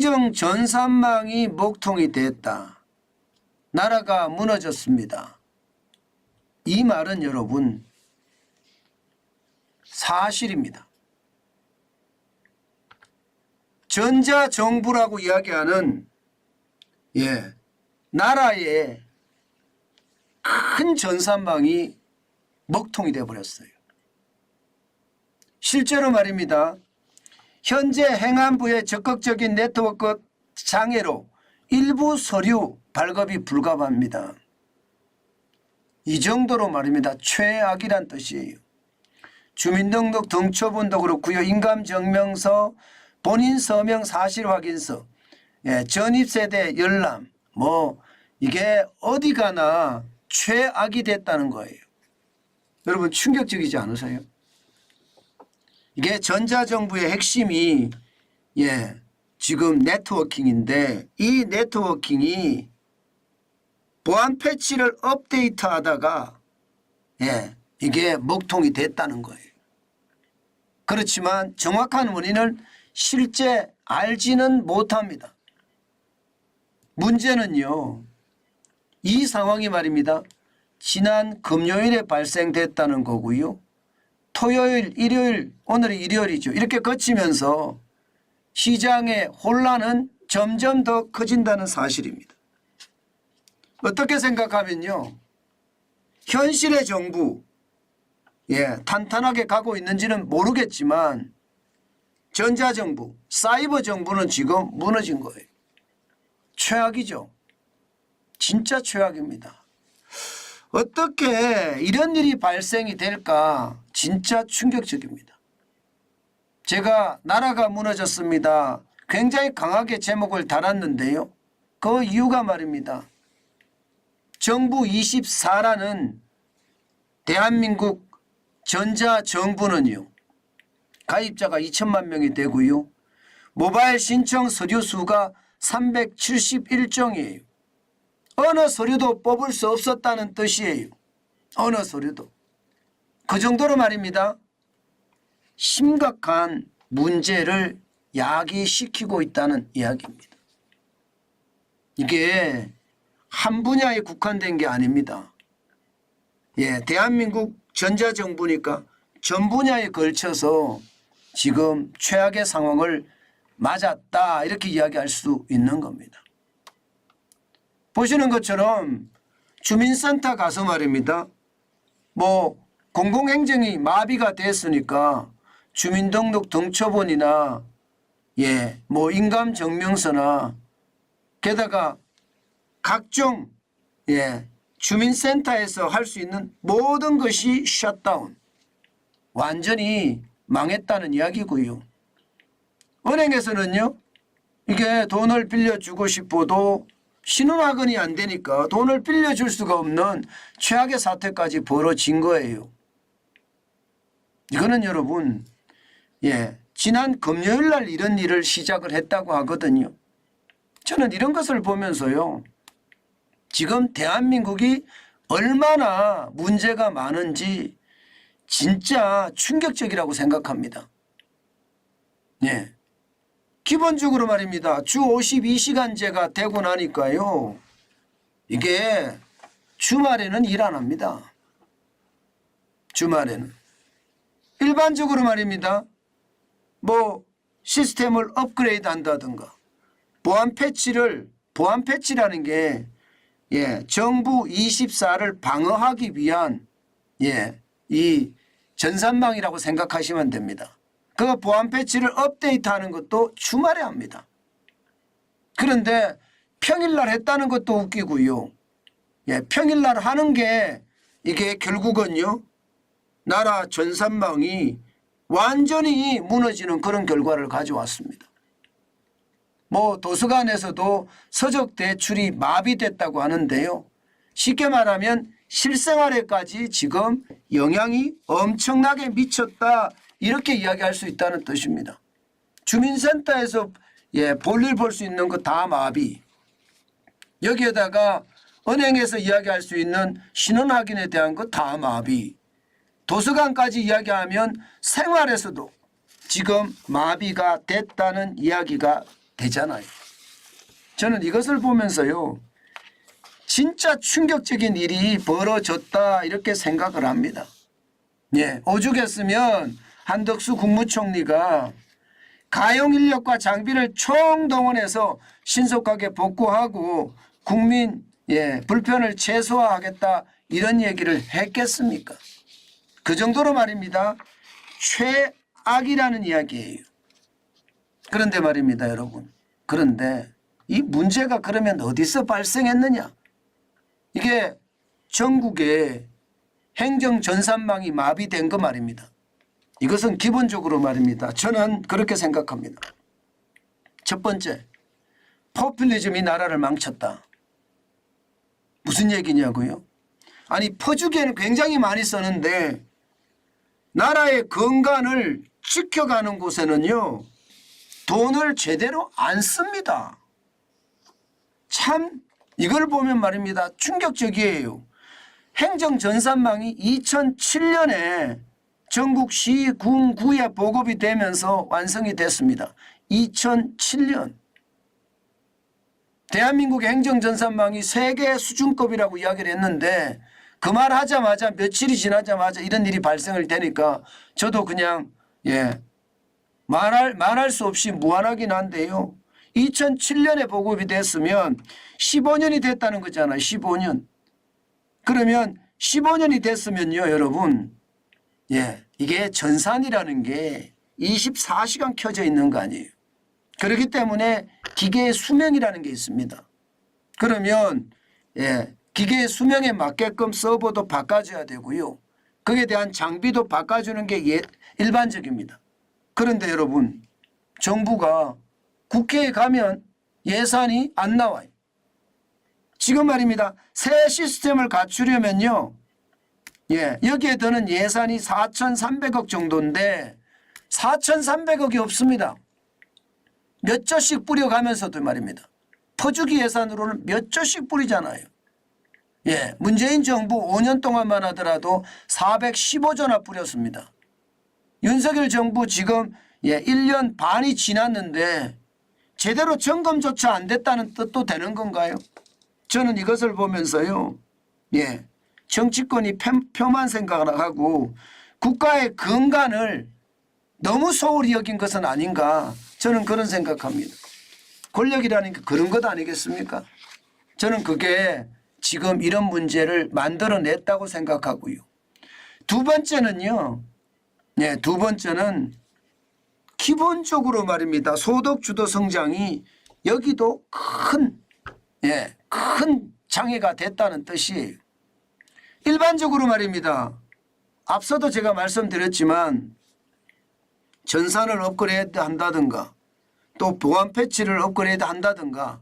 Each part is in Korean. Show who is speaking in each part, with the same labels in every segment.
Speaker 1: 행정 전산망이 먹통이 됐다. 나라가 무너졌습니다. 이 말은 여러분 사실입니다. 전자정부라고 이야기하는 나라의 큰 전산망이 먹통이 되어버렸어요. 실제로 말입니다. 현재 행안부의 적극적인 네트워크 장애로 일부 서류 발급이 불가합니다. 이 정도로 말입니다. 최악이란 뜻이에요. 주민등록 등초본도 그렇고요. 인감증명서, 본인 서명 사실 확인서, 전입세대 열람, 이게 어디 가나 최악이 됐다는 거예요. 여러분 충격적이지 않으세요? 이게 전자정부의 핵심이 지금 네트워킹인데, 이 네트워킹이 보안 패치를 업데이트하다가 이게 먹통이 됐다는 거예요. 그렇지만 정확한 원인을 실제 알지는 못합니다. 문제는요, 이 상황이 말입니다. 지난 금요일에 발생됐다는 거고요. 토요일, 일요일, 오늘이 일요일이죠. 이렇게 거치면서 시장의 혼란은 점점 더 커진다는 사실입니다. 어떻게 생각하면요, 현실의 정부 탄탄하게 가고 있는지는 모르겠지만 전자정부, 사이버 정부는 지금 무너진 거예요. 최악이죠. 진짜 최악입니다. 어떻게 이런 일이 발생이 될까 진짜 충격적입니다. 제가 나라가 무너졌습니다. 굉장히 강하게 제목을 달았는데요. 그 이유가 말입니다. 정부 24라는 대한민국 전자정부는요, 가입자가 2천만 명이 되고요. 모바일 신청 서류 수가 371종이에요. 어느 서류도 뽑을 수 없었다는 뜻이에요. 어느 서류도. 그 정도로 말입니다. 심각한 문제를 야기시키고 있다는 이야기입니다. 이게 한 분야에 국한된 게 아닙니다. 대한민국 전자정부니까 전 분야에 걸쳐서 지금 최악의 상황을 맞았다, 이렇게 이야기할 수 있는 겁니다. 보시는 것처럼 주민센터 가서 말입니다. 공공행정이 마비가 됐으니까 주민등록 등초본이나 인감증명서나 게다가 각종 주민센터에서 할 수 있는 모든 것이 셧다운, 완전히 망했다는 이야기고요. 은행에서는요, 이게 돈을 빌려주고 싶어도 신용화근이 안 되니까 돈을 빌려줄 수가 없는 최악의 사태까지 벌어진 거예요. 이거는 여러분 지난 금요일 날 이런 일을 시작을 했다고 하거든요. 저는 이런 것을 보면서요, 지금 대한민국이 얼마나 문제가 많은지 진짜 충격적이라고 생각합니다. 기본적으로 말입니다. 주 52시간제가 되고 나니까요, 이게 주말에는 일 안 합니다. 주말에는. 일반적으로 말입니다. 시스템을 업그레이드 한다든가 보안 패치라는 게 정부 24를 방어하기 위한 이 전산망이라고 생각하시면 됩니다. 그 보안 패치를 업데이트하는 것도 주말에 합니다. 그런데 평일날 했다는 것도 웃기고요. 평일날 하는 게 이게 결국은요, 나라 전산망이 완전히 무너지는 그런 결과를 가져왔습니다. 도서관에서도 서적 대출이 마비됐다고 하는데요. 쉽게 말하면 실생활에까지 지금 영향이 엄청나게 미쳤다, 이렇게 이야기할 수 있다는 뜻입니다. 주민센터에서 볼일 볼 수 있는 거 다 마비. 여기에다가 은행에서 이야기할 수 있는 신원 확인에 대한 거 다 마비. 도서관까지 이야기하면 생활에서도 지금 마비가 됐다는 이야기가 되잖아요. 저는 이것을 보면서요. 진짜 충격적인 일이 벌어졌다 이렇게 생각을 합니다. 예, 오죽했으면 한덕수 국무총리가 가용 인력과 장비를 총동원해서 신속하게 복구하고 국민 불편을 최소화하겠다 이런 얘기를 했겠습니까? 그 정도로 말입니다. 최악이라는 이야기예요. 그런데 말입니다, 여러분. 그런데 이 문제가 그러면 어디서 발생했느냐? 이게 전국에 행정 전산망이 마비된 거 말입니다. 이것은 기본적으로 말입니다. 저는 그렇게 생각합니다. 첫 번째, 포퓰리즘이 나라를 망쳤다. 무슨 얘기냐고요? 아니 퍼주기에는 굉장히 많이 썼는데 나라의 건강을 지켜가는 곳에는요. 돈을 제대로 안 씁니다. 참 이걸 보면 말입니다. 충격적이에요. 행정전산망이 2007년에 전국 시, 군, 구에 보급이 되면서 완성이 됐습니다. 2007년. 대한민국의 행정전산망이 세계 수준급이라고 이야기를 했는데 그 말 하자마자 며칠이 지나자마자 이런 일이 발생을 되니까 저도 그냥 말할 수 없이 무안하긴 한데요. 2007년에 보급이 됐으면 15년이 됐다는 거잖아요. 15년. 그러면 15년이 됐으면요, 여러분. 이게 전산이라는 게 24시간 켜져 있는 거 아니에요. 그렇기 때문에 기계의 수명이라는 게 있습니다. 그러면 기계의 수명에 맞게끔 서버도 바꿔줘야 되고요. 거기에 대한 장비도 바꿔주는 게 일반적입니다. 그런데 여러분 정부가 국회에 가면 예산이 안 나와요. 지금 말입니다. 새 시스템을 갖추려면요. 여기에 드는 예산이 4,300억 정도인데 4,300억이 없습니다. 몇 조씩 뿌려가면서도 말입니다. 퍼주기 예산으로는 몇 조씩 뿌리잖아요. 문재인 정부 5년 동안만 하더라도 415조나 뿌렸습니다. 윤석열 정부 지금 1년 반이 지났는데 제대로 점검조차 안 됐다는 뜻도 되는 건가요? 저는 이것을 보면서요. 정치권이 표만 생각을 하고 국가의 근간을 너무 소홀히 여긴 것은 아닌가 저는 그런 생각합니다. 권력이라는 게 그런 것 아니겠습니까? 저는 그게 지금 이런 문제를 만들어냈다고 생각하고요. 두 번째는요. 두 번째는 기본적으로 말입니다. 소득주도 성장이 여기도 큰 장애가 됐다는 뜻이에요. 일반적으로 말입니다. 앞서도 제가 말씀드렸지만 전산을 업그레이드 한다든가 또 보안 패치를 업그레이드 한다든가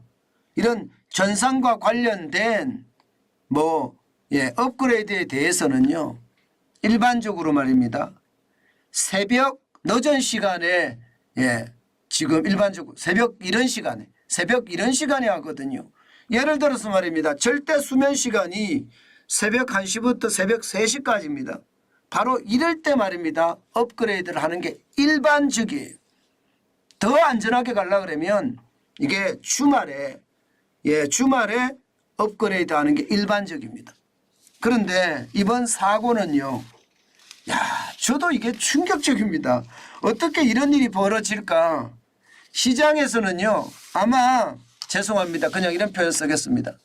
Speaker 1: 이런 전산과 관련된 업그레이드에 대해서는요. 일반적으로 말입니다. 새벽 늦은 시간에 지금 일반적으로 새벽 이런 시간에 하거든요. 예를 들어서 말입니다. 절대 수면 시간이 새벽 1시부터 새벽 3시까지입니다. 바로 이럴 때 말입니다. 업그레이드를 하는 게 일반적이에요. 더 안전하게 가려고 그러면 이게 주말에 업그레이드 하는 게 일반적입니다. 그런데 이번 사고는요. 저도 이게 충격적입니다. 어떻게 이런 일이 벌어질까? 시장에서는요. 아마 죄송합니다. 그냥 이런 표현 쓰겠습니다.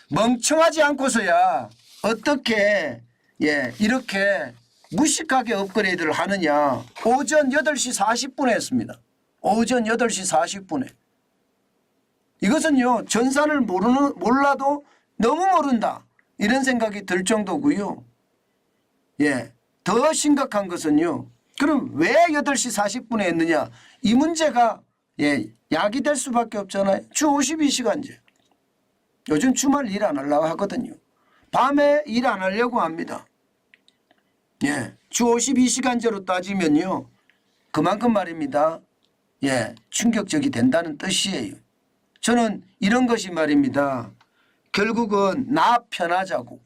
Speaker 1: 멍청하지 않고서야 어떻게 이렇게 무식하게 업그레이드를 하느냐. 오전 8시 40분에 했습니다. 오전 8시 40분에. 이것은요. 전산을 몰라도 너무 모른다. 이런 생각이 들 정도고요. 더 심각한 것은요. 그럼 왜 8시 40분에 했느냐. 이 문제가 약이 될 수밖에 없잖아요. 주 52시간제. 요즘 주말 일 안 하려고 하거든요. 밤에 일 안 하려고 합니다. 주 52시간제로 따지면요. 그만큼 말입니다. 충격적이 된다는 뜻이에요. 저는 이런 것이 말입니다. 결국은 나 편하자고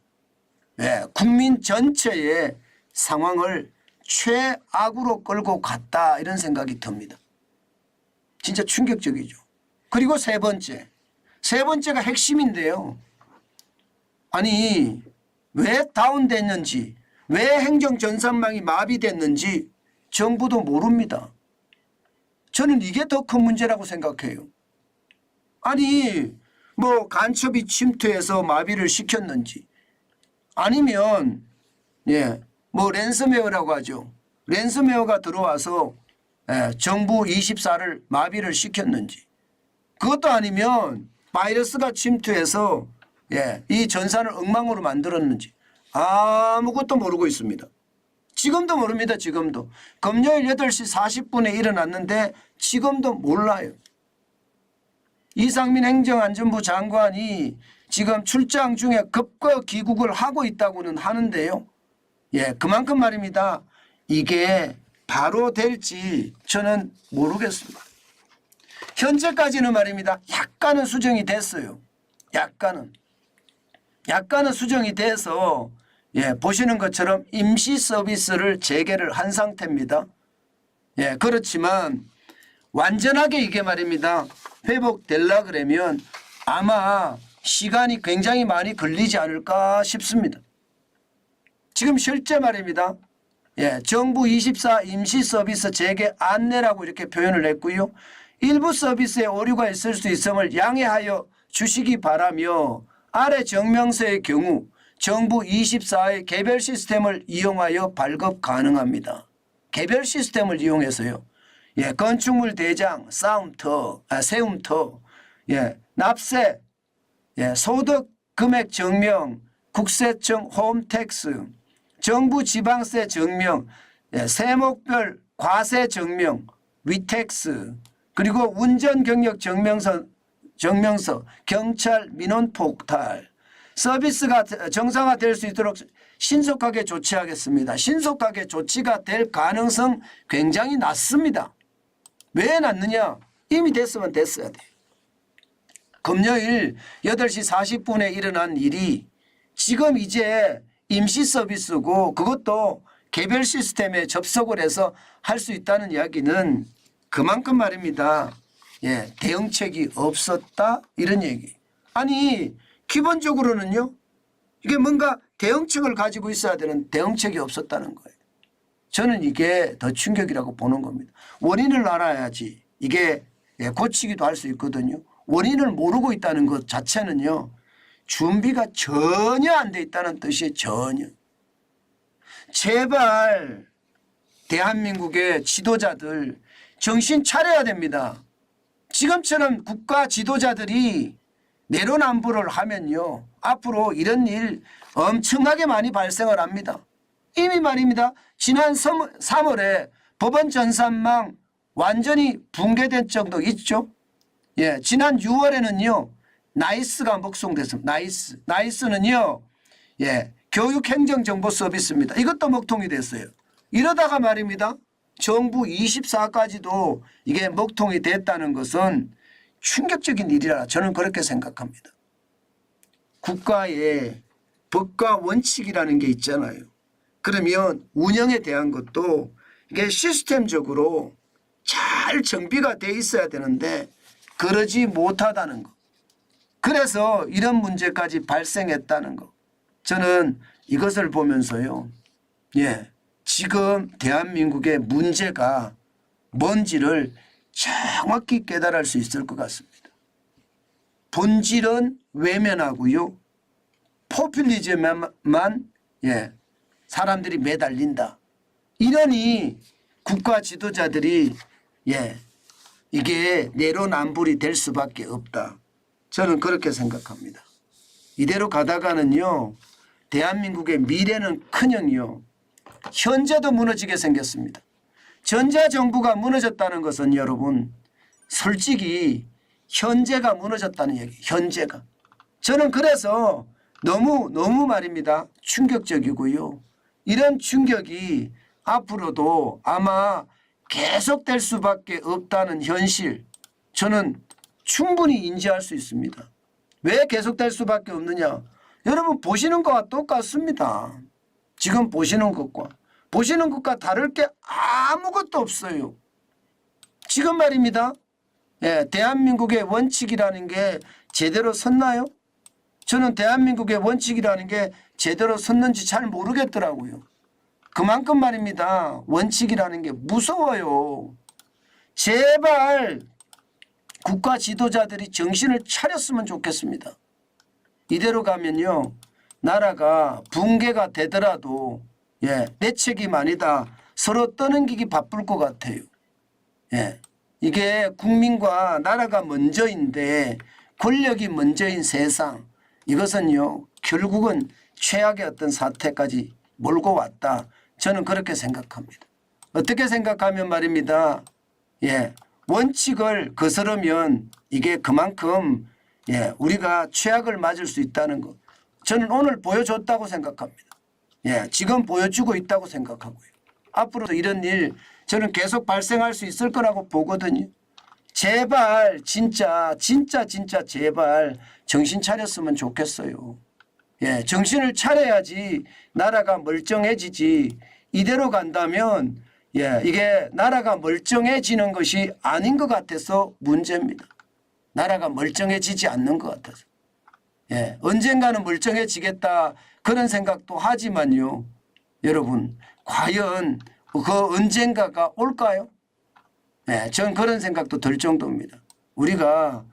Speaker 1: 국민 전체의 상황을 최악으로 끌고 갔다 이런 생각이 듭니다. 진짜 충격적이죠. 그리고 세 번째가 핵심인데요. 아니 왜 다운됐는지, 왜 행정전산망이 마비됐는지 정부도 모릅니다. 저는 이게 더 큰 문제라고 생각해요. 아니 뭐 간첩이 침투해서 마비를 시켰는지, 아니면 뭐 랜섬웨어라고 하죠. 랜섬웨어가 들어와서 정부 24를 마비를 시켰는지, 그것도 아니면 바이러스가 침투해서 이 전산을 엉망으로 만들었는지 아무것도 모르고 있습니다. 지금도 모릅니다. 지금도. 금요일 8시 40분에 일어났는데 지금도 몰라요. 이상민 행정안전부 장관이 지금 출장 중에 급거 귀국을 하고 있다고는 하는데요. 그만큼 말입니다. 이게 바로 될지 저는 모르겠습니다. 현재까지는 말입니다. 약간은 수정이 됐어요. 약간은 수정이 돼서 보시는 것처럼 임시 서비스를 재개를 한 상태입니다. 그렇지만 완전하게 이게 말입니다. 회복되려 그러면 아마 시간이 굉장히 많이 걸리지 않을까 싶습니다. 지금 실제 말입니다. 정부 24 임시 서비스 재개 안내라고 이렇게 표현을 했고요. 일부 서비스에 오류가 있을 수 있음을 양해하여 주시기 바라며, 아래 정명서의 경우 정부 24의 개별 시스템을 이용하여 발급 가능합니다. 개별 시스템을 이용해서요. 건축물 대장, 세움터, 납세, 소득 금액 증명, 국세청 홈택스, 정부 지방세 증명, 세목별 과세 증명, 위택스, 그리고 운전 경력 증명서, 경찰 민원 포탈, 서비스가 정상화될 수 있도록 신속하게 조치하겠습니다. 신속하게 조치가 될 가능성 굉장히 낮습니다. 왜 낮느냐? 이미 됐으면 됐어야 돼. 금요일 8시 40분에 일어난 일이 지금 이제 임시 서비스고, 그것도 개별 시스템에 접속을 해서 할 수 있다는 이야기는 그만큼 말입니다. 대응책이 없었다 이런 얘기. 아니 기본적으로는요. 이게 뭔가 대응책을 가지고 있어야 되는 대응책이 없었다는 거예요. 저는 이게 더 충격이라고 보는 겁니다. 원인을 알아야지 이게 고치기도 할 수 있거든요. 원인을 모르고 있다는 것 자체는요. 준비가 전혀 안 돼 있다는 뜻이에요. 전혀. 제발 대한민국의 지도자들 정신 차려야 됩니다. 지금처럼 국가 지도자들이 내로남불을 하면요. 앞으로 이런 일 엄청나게 많이 발생을 합니다. 이미 말입니다. 지난 3월에 법원 전산망 완전히 붕괴된 적도 있죠. 지난 6월에는요. 나이스가 먹송됐습니다. 나이스는요. 교육행정정보 서비스입니다. 이것도 먹통이 됐어요. 이러다가 말입니다. 정부 24까지도 이게 먹통이 됐다는 것은 충격적인 일이라 저는 그렇게 생각합니다. 국가의 법과 원칙이라는 게 있잖아요. 그러면 운영에 대한 것도 이게 시스템적으로 잘 정비가 돼 있어야 되는데 그러지 못하다는 것. 그래서 이런 문제까지 발생했다는 것. 저는 이것을 보면서요. 지금 대한민국의 문제가 뭔지를 정확히 깨달을 수 있을 것 같습니다. 본질은 외면하고요. 포퓰리즘에만 사람들이 매달린다. 이러니 국가 지도자들이 이게 내로남불이 될 수밖에 없다. 저는 그렇게 생각합니다. 이대로 가다가는요. 대한민국의 미래는 커녕요. 현재도 무너지게 생겼습니다. 전자정부가 무너졌다는 것은 여러분 솔직히 현재가 무너졌다는 얘기. 현재가. 저는 그래서 너무 말입니다. 충격적이고요. 이런 충격이 앞으로도 아마 계속될 수밖에 없다는 현실 저는 충분히 인지할 수 있습니다. 왜 계속될 수밖에 없느냐. 여러분 보시는 것과 똑같습니다. 지금 보시는 것과 다를 게 아무것도 없어요. 지금 말입니다. 예, 대한민국의 원칙이라는 게 제대로 섰나요? 저는 대한민국의 원칙이라는 게 제대로 섰는지 잘 모르겠더라고요. 그만큼 말입니다. 원칙이라는 게 무서워요. 제발 국가 지도자들이 정신을 차렸으면 좋겠습니다. 이대로 가면요, 나라가 붕괴가 되더라도 내 책임 아니다, 서로 떠넘기기 바쁠 것 같아요. 이게 국민과 나라가 먼저인데 권력이 먼저인 세상, 이것은요 결국은 최악의 어떤 사태까지 몰고 왔다. 저는 그렇게 생각합니다. 어떻게 생각하면 말입니다. 원칙을 거스르면 이게 그만큼 우리가 최악을 맞을 수 있다는 것, 저는 오늘 보여줬다고 생각합니다. 지금 보여주고 있다고 생각하고요. 앞으로도 이런 일 저는 계속 발생할 수 있을 거라고 보거든요. 제발 진짜 제발 정신 차렸으면 좋겠어요. 정신을 차려야지 나라가 멀쩡해지지. 이대로 간다면 이게 나라가 멀쩡해지는 것이 아닌 것 같아서 문제입니다. 나라가 멀쩡해지지 않는 것 같아서. 언젠가는 멀쩡해지겠다 그런 생각도 하지만요. 여러분 과연 그 언젠가가 올까요? 저는 그런 생각도 들 정도입니다. 우리가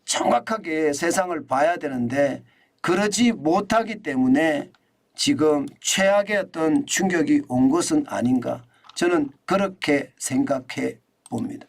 Speaker 1: 정확하게 세상을 봐야 되는데 그러지 못하기 때문에 지금 최악의 어떤 충격이 온 것은 아닌가, 저는 그렇게 생각해 봅니다.